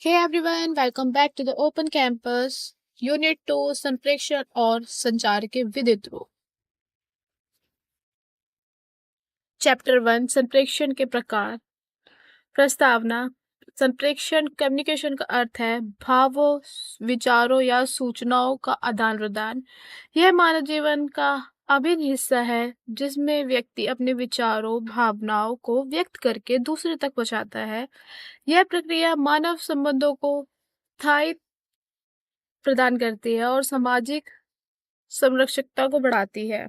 Hey everyone, welcome back to the Open Campus Unit 2 संप्रेषण और संचार के विद्युत रूप। चैप्टर 1 संप्रेषण के प्रकार। प्रस्तावना। संप्रेषण कम्युनिकेशन का अर्थ है भावों, विचारों या सूचनाओं का आदान प्रदान। यह मानव जीवन का अभिन्न हिस्सा है जिसमें व्यक्ति अपने विचारों, भावनाओं को व्यक्त करके दूसरे तक पहुंचाता है। यह प्रक्रिया मानव संबंधों को स्थायी प्रदान करती है और सामाजिक संरक्षकता को बढ़ाती है।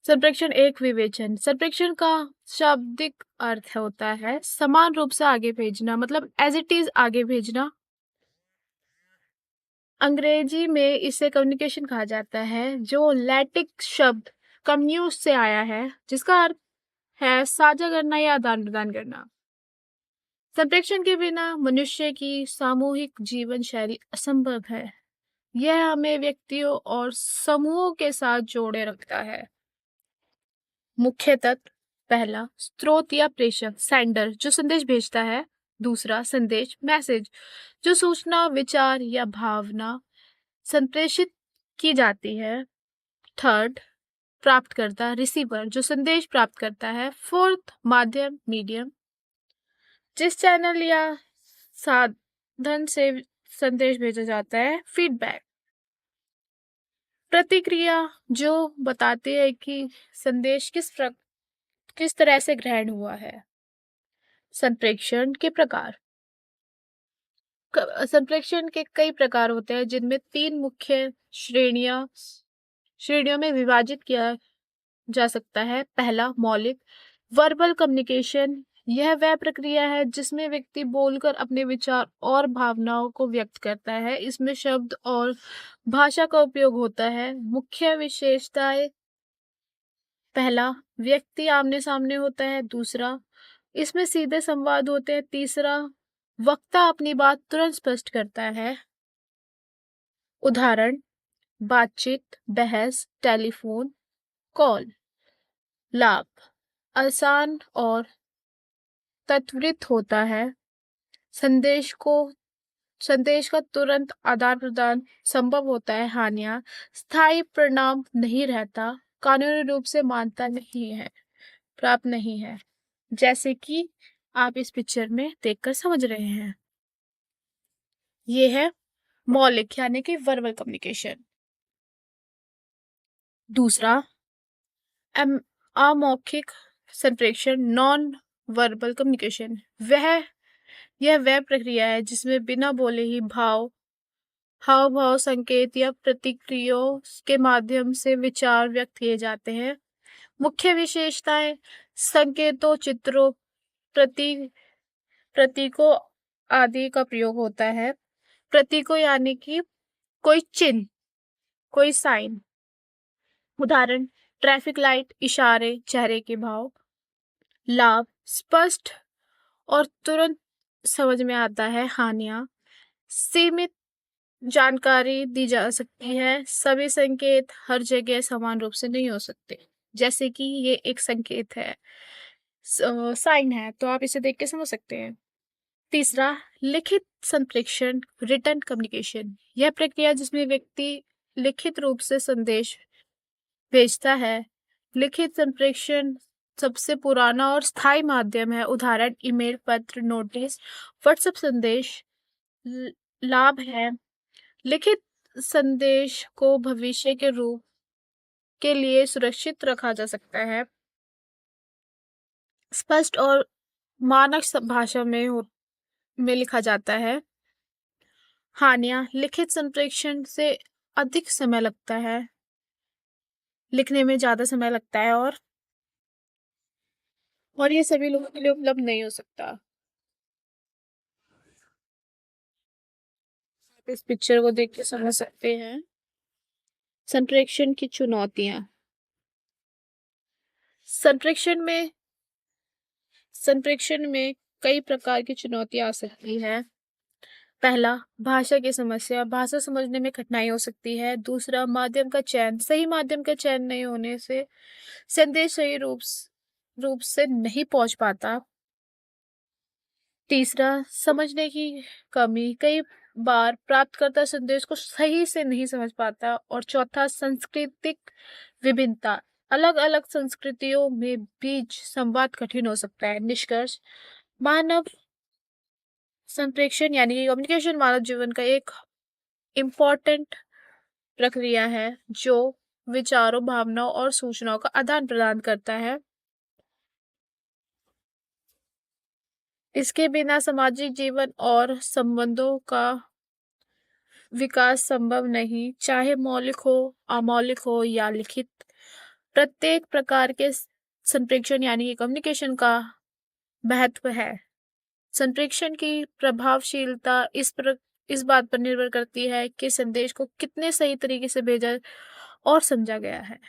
संप्रेषण एक विवेचन। संप्रेषण का शाब्दिक अर्थ होता है समान रूप से आगे भेजना, मतलब एज इट इज आगे भेजना। अंग्रेजी में इसे कम्युनिकेशन कहा जाता है, जो लैटिन शब्द कम्यूस से आया है, जिसका अर्थ है साझा करना या आदान प्रदान करना। संप्रेषण के बिना मनुष्य की सामूहिक जीवन शैली असंभव है। यह हमें व्यक्तियों और समूहों के साथ जोड़े रखता है। मुख्य तत्व। पहला, स्रोत या प्रेषक सेंडर, जो संदेश भेजता है। दूसरा, संदेश मैसेज, जो सूचना, विचार या भावना संप्रेषित की जाती है। थर्ड, प्राप्तकर्ता रिसीवर, जो संदेश प्राप्त करता है। फोर्थ, माध्यम मीडियम, जिस चैनल या साधन से संदेश भेजा जाता है। फीडबैक, प्रतिक्रिया, जो बताती है कि संदेश किस तरह से ग्रहण हुआ है। संप्रेषण के प्रकार। संप्रेषण के कई प्रकार होते हैं, जिनमें 3 मुख्य श्रेणियों में विभाजित किया जा सकता है। पहला, मौलिक वर्बल कम्युनिकेशन। यह वह प्रक्रिया है जिसमें व्यक्ति बोलकर अपने विचार और भावनाओं को व्यक्त करता है। इसमें शब्द और भाषा का उपयोग होता है। मुख्य विशेषताएं। पहला, व्यक्ति आमने सामने होता है। दूसरा, इसमें सीधे संवाद होते हैं। तीसरा, वक्ता अपनी बात तुरंत स्पष्ट करता है। उदाहरण, बातचीत, बहस, टेलीफोन कॉल। लाभ, आसान और त्वरित होता है। संदेश का तुरंत आदान प्रदान संभव होता है। हानियां, स्थायी परिणाम नहीं रहता, कानूनी रूप से मान्यता नहीं है, प्राप्त नहीं है, जैसे कि आप इस पिक्चर में देखकर समझ रहे हैं। ये है मौलिक यानी कि वर्बल कम्युनिकेशन। दूसरा, अमौखिक संप्रेषण, नॉन वर्बल कम्युनिकेशन। यह वह प्रक्रिया है जिसमें बिना बोले ही हाव भाव, संकेत या प्रतिक्रियाओं के माध्यम से विचार व्यक्त किए जाते हैं। मुख्य विशेषताएं, संकेतों, चित्रों, प्रतीकों आदि का प्रयोग होता है। प्रतीकों यानी कि कोई चिन्ह, कोई साइन। उदाहरण, ट्रैफिक लाइट, इशारे, चेहरे के भाव। लाभ, स्पष्ट और तुरंत समझ में आता है। हानियां, सीमित जानकारी दी जा सकती है। सभी संकेत हर जगह समान रूप से नहीं हो सकते, जैसे कि ये एक संकेत है, साइन है, तो आप इसे देख के समझ सकते हैं। तीसरा, लिखित संप्रेषण, रिटन कम्युनिकेशन। यह प्रक्रिया जिसमें व्यक्ति लिखित रूप से संदेश भेजता है। लिखित संप्रेषण सबसे पुराना और स्थायी माध्यम है। उदाहरण, ईमेल, पत्र, नोटिस, व्हाट्सएप संदेश। लाभ है, लिखित संदेश को भविष्य के रूप के लिए सुरक्षित रखा जा सकता है। स्पष्ट और मानक भाषा में लिखा जाता है। हानियां, लिखित संप्रेषण से अधिक समय लगता है, लिखने में ज्यादा समय लगता है, और ये सभी लोगों के लिए उपलब्ध नहीं हो सकता। आप इस पिक्चर को देख के समझ सकते हैं। संप्रेषण की चुनौतियां। संप्रेषण में कई प्रकार की चुनौतियां आ सकती है। पहला, भाषा की समस्या, भाषा समझने में कठिनाई हो सकती है। दूसरा, माध्यम का चयन, सही माध्यम का चयन नहीं होने से संदेश सही रूप से नहीं पहुंच पाता। तीसरा, समझने की कमी, कई बार प्राप्तकर्ता संदेश को सही से नहीं समझ पाता। और चौथा, सांस्कृतिक विभिन्नता, अलग अलग संस्कृतियों में बीच संवाद कठिन हो सकता है। निष्कर्ष, मानव संप्रेषण यानी कि कम्युनिकेशन मानव जीवन का एक इम्पोर्टेंट प्रक्रिया है जो विचारों, भावनाओं और सूचनाओं का आदान प्रदान करता है। इसके बिना सामाजिक जीवन और संबंधों का विकास संभव नहीं, चाहे मौलिक हो, अमौलिक हो या लिखित। प्रत्येक प्रकार के संप्रेषण यानी कि कम्युनिकेशन का महत्व है। संप्रेषण की प्रभावशीलता इस बात पर निर्भर करती है कि संदेश को कितने सही तरीके से भेजा और समझा गया है।